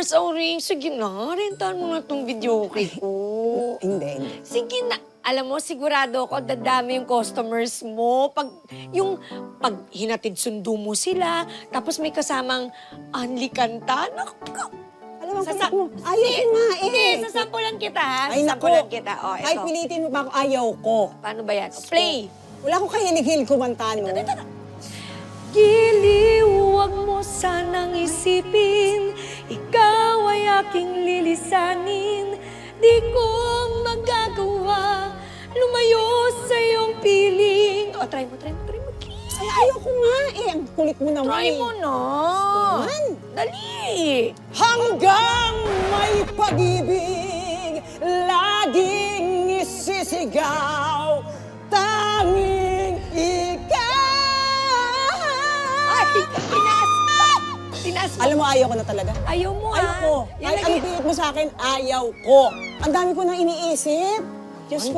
sorry. Sige na, rentahan mo na tong videoke ko. Hindi. Sige na. Alam mo, sigurado ako dadami yung customers mo. Pag hinatid sundo mo sila, tapos may kasamang Anli kanta. Naku, Alam mo, kulit mo. Ayaw ko nga eh. Hindi, sasampulan kita, ha? Ay, naku. Sasampulan kita. O, Kahit eto. pilitin mo pa ako, ayaw ko. Paano ba yan? Play! Wala ko kahilig-hilig kumanta, no? Giliw, huwag mo sanang isipin, ikaw ay aking lilisanin. Di ko magagawa, lumayo sa iyong piling. O, try mo. Ay, ayaw ko nga eh. Ang kulit mo naman. Try mo na. Naman. Dali. Hanggang may pag-ibig, laging isisigaw, tanging ikaw. Ay, tinaas mo. Alam mo, ayaw ko na talaga. Ayaw mo, Ayaw ko. Yan Kahit lagi. anong pilit mo sa akin, ayaw ko. Ang dami ko nang iniisip. Diyos ko